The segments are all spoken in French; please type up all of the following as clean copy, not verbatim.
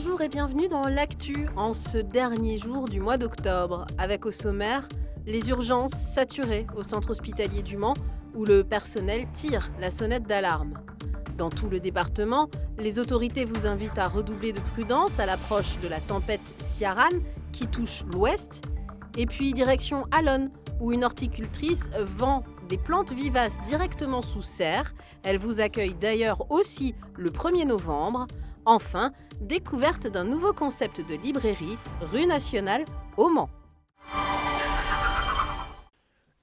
Bonjour et bienvenue dans l'actu en ce dernier jour du mois d'octobre, avec au sommaire les urgences saturées au centre hospitalier du Mans où le personnel tire la sonnette d'alarme. Dans tout le département, les autorités vous invitent à redoubler de prudence à l'approche de la tempête Ciarán qui touche l'ouest. Et puis direction Allonnes, où une horticultrice vend des plantes vivaces directement sous serre. Elle vous accueille d'ailleurs aussi le 1er novembre. Enfin, découverte d'un nouveau concept de librairie, rue Nationale, au Mans.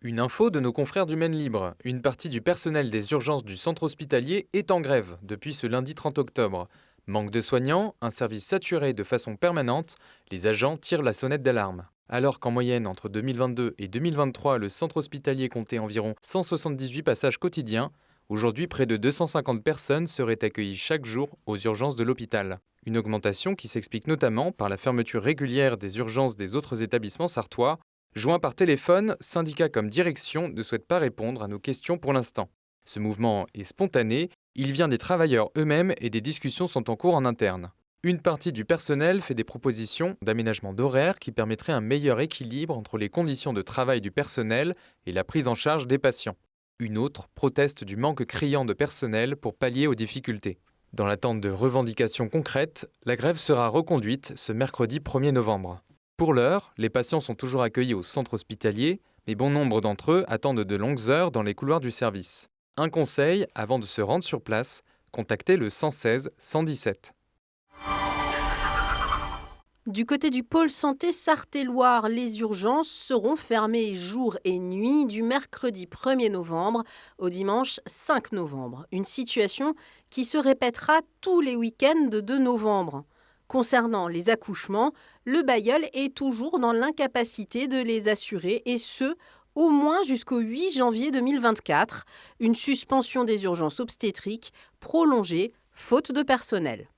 Une info de nos confrères du Maine Libre. Une partie du personnel des urgences du centre hospitalier est en grève depuis ce lundi 30 octobre. Manque de soignants, un service saturé de façon permanente, les agents tirent la sonnette d'alarme. Alors qu'en moyenne, entre 2022 et 2023, le centre hospitalier comptait environ 178 passages quotidiens, aujourd'hui près de 250 personnes seraient accueillies chaque jour aux urgences de l'hôpital. Une augmentation qui s'explique notamment par la fermeture régulière des urgences des autres établissements sarthois. Joints par téléphone, syndicats comme direction ne souhaitent pas répondre à nos questions pour l'instant. Ce mouvement est spontané, il vient des travailleurs eux-mêmes et des discussions sont en cours en interne. Une partie du personnel fait des propositions d'aménagement d'horaires qui permettraient un meilleur équilibre entre les conditions de travail du personnel et la prise en charge des patients. Une autre proteste du manque criant de personnel pour pallier aux difficultés. Dans l'attente de revendications concrètes, la grève sera reconduite ce mercredi 1er novembre. Pour l'heure, les patients sont toujours accueillis au centre hospitalier, mais bon nombre d'entre eux attendent de longues heures dans les couloirs du service. Un conseil, avant de se rendre sur place, contactez le 116 117. Du côté du pôle santé Sarthe-et-Loire, les urgences seront fermées jour et nuit du mercredi 1er novembre au dimanche 5 novembre. Une situation qui se répétera tous les week-ends de novembre. Concernant les accouchements, le Bailleul est toujours dans l'incapacité de les assurer et ce, au moins jusqu'au 8 janvier 2024. Une suspension des urgences obstétriques prolongée, faute de personnel.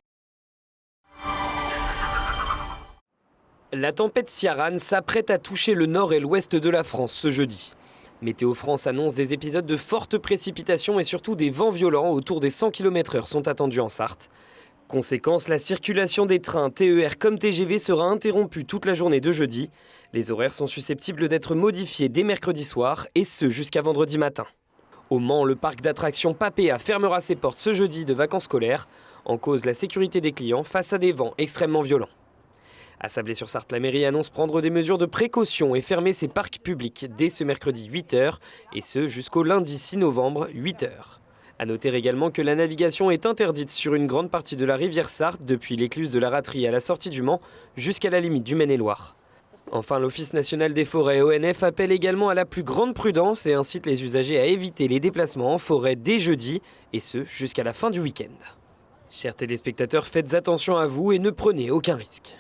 La tempête Ciarán s'apprête à toucher le nord et l'ouest de la France ce jeudi. Météo France annonce des épisodes de fortes précipitations et surtout des vents violents autour des 100 km/h sont attendus en Sarthe. Conséquence, la circulation des trains TER comme TGV sera interrompue toute la journée de jeudi. Les horaires sont susceptibles d'être modifiés dès mercredi soir et ce jusqu'à vendredi matin. Au Mans, le parc d'attractions Papéa fermera ses portes ce jeudi de vacances scolaires. En cause, la sécurité des clients face à des vents extrêmement violents. À Sablé-sur-Sarthe, la mairie annonce prendre des mesures de précaution et fermer ses parcs publics dès ce mercredi 8h et ce jusqu'au lundi 6 novembre 8h. A noter également que la navigation est interdite sur une grande partie de la rivière Sarthe depuis l'écluse de la Raterie à la sortie du Mans jusqu'à la limite du Maine-et-Loire. Enfin, l'Office national des forêts ONF appelle également à la plus grande prudence et incite les usagers à éviter les déplacements en forêt dès jeudi et ce jusqu'à la fin du week-end. Chers téléspectateurs, faites attention à vous et ne prenez aucun risque.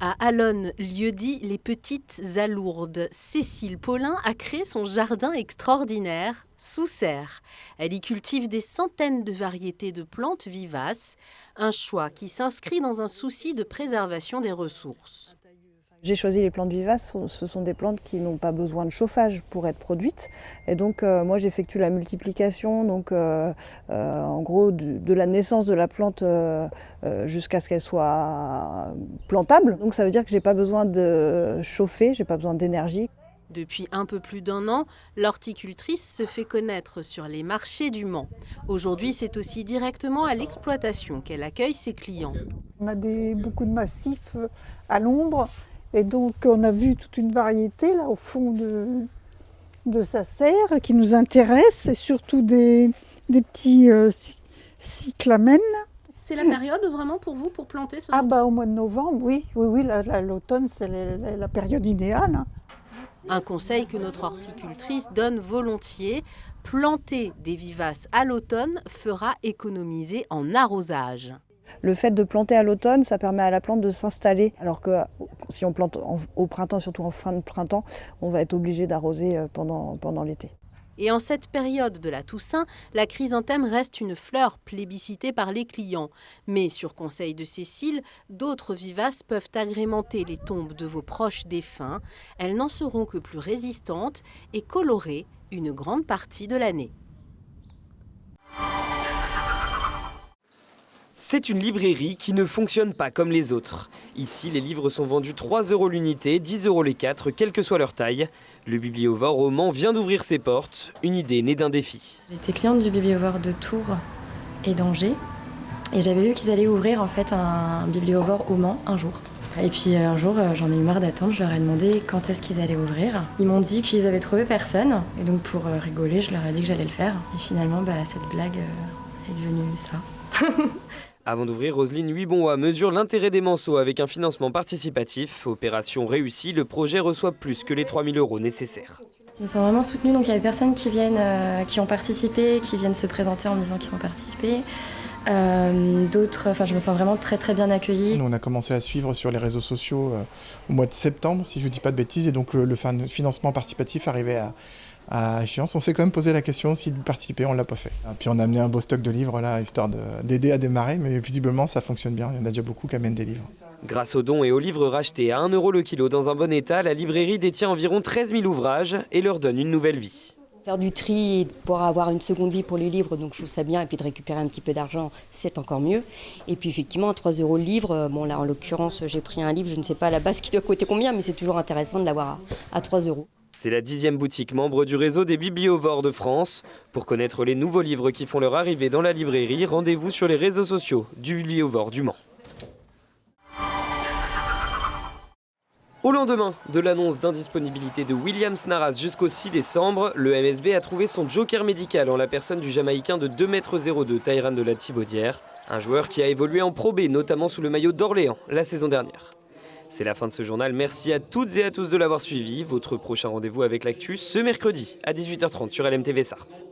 À Allonnes, lieu-dit Les Petites Alourdes, Cécile Paulin a créé son jardin extraordinaire sous serre. Elle y cultive des centaines de variétés de plantes vivaces, un choix qui s'inscrit dans un souci de préservation des ressources. J'ai choisi les plantes vivaces, ce sont des plantes qui n'ont pas besoin de chauffage pour être produites. Et donc moi j'effectue la multiplication, donc en gros de la naissance de la plante jusqu'à ce qu'elle soit plantable. Donc ça veut dire que j'ai pas besoin de chauffer, j'ai pas besoin d'énergie. Depuis un peu plus d'1 an, l'horticultrice se fait connaître sur les marchés du Mans. Aujourd'hui, c'est aussi directement à l'exploitation qu'elle accueille ses clients. On a beaucoup de massifs à l'ombre. Et donc on a vu toute une variété là au fond de sa serre qui nous intéresse et surtout des petits cyclamènes. C'est la période vraiment pour vous pour planter ce Ah bah au mois de novembre, oui, l'automne c'est la période idéale. Un conseil que notre horticultrice donne volontiers, planter des vivaces à l'automne fera économiser en arrosage. Le fait de planter à l'automne, ça permet à la plante de s'installer, alors que si on plante au printemps, surtout en fin de printemps, on va être obligé d'arroser pendant l'été. Et en cette période de la Toussaint, la chrysanthème reste une fleur plébiscitée par les clients. Mais sur conseil de Cécile, d'autres vivaces peuvent agrémenter les tombes de vos proches défunts. Elles n'en seront que plus résistantes et colorées une grande partie de l'année. C'est une librairie qui ne fonctionne pas comme les autres. Ici, les livres sont vendus 3 € l'unité, 10 € les 4, quelle que soit leur taille. Le Bibliovore au Mans vient d'ouvrir ses portes, une idée née d'un défi. J'étais cliente du Bibliovore de Tours et d'Angers et j'avais vu qu'ils allaient ouvrir en fait un Bibliovore au Mans un jour. Et puis un jour, j'en ai eu marre d'attendre, je leur ai demandé quand est-ce qu'ils allaient ouvrir. Ils m'ont dit qu'ils avaient trouvé personne et donc pour rigoler, je leur ai dit que j'allais le faire. Et finalement, cette blague est devenue ça. Avant d'ouvrir, Roselyne Huybonhois mesure l'intérêt des Manceaux avec un financement participatif. Opération réussie, le projet reçoit plus que les 3 000 € nécessaires. Je me sens vraiment soutenue, donc il y a des personnes qui viennent, qui ont participé, qui viennent se présenter en me disant qu'ils ont participé. D'autres, je me sens vraiment très très bien accueillie. On a commencé à suivre sur les réseaux sociaux au mois de septembre, si je ne dis pas de bêtises, et donc le financement participatif arrivait à échéance. On s'est quand même posé la question aussi de participer, on ne l'a pas fait. Et puis on a amené un beau stock de livres là, histoire d'aider à démarrer, mais visiblement ça fonctionne bien, il y en a déjà beaucoup qui amènent des livres. Grâce aux dons et aux livres rachetés à 1 € le kilo dans un bon état, la librairie détient environ 13 000 ouvrages et leur donne une nouvelle vie. Faire du tri et pouvoir avoir une seconde vie pour les livres, donc je trouve ça bien, et puis de récupérer un petit peu d'argent, c'est encore mieux. Et puis effectivement, à 3 € le livre, bon là en l'occurrence j'ai pris un livre, je ne sais pas à la base qui doit coûter combien, mais c'est toujours intéressant de l'avoir à 3 €. C'est la 10e boutique membre du réseau des Bibliovores de France. Pour connaître les nouveaux livres qui font leur arrivée dans la librairie, rendez-vous sur les réseaux sociaux du Bibliovore du Mans. Au lendemain de l'annonce d'indisponibilité de William Snarras jusqu'au 6 décembre, le MSB a trouvé son joker médical en la personne du Jamaïcain de 2,02 m, Tayran de la Thibaudière, un joueur qui a évolué en Pro B, notamment sous le maillot d'Orléans la saison dernière. C'est la fin de ce journal, merci à toutes et à tous de l'avoir suivi. Votre prochain rendez-vous avec l'actu ce mercredi à 18h30 sur LMTV Sarthe.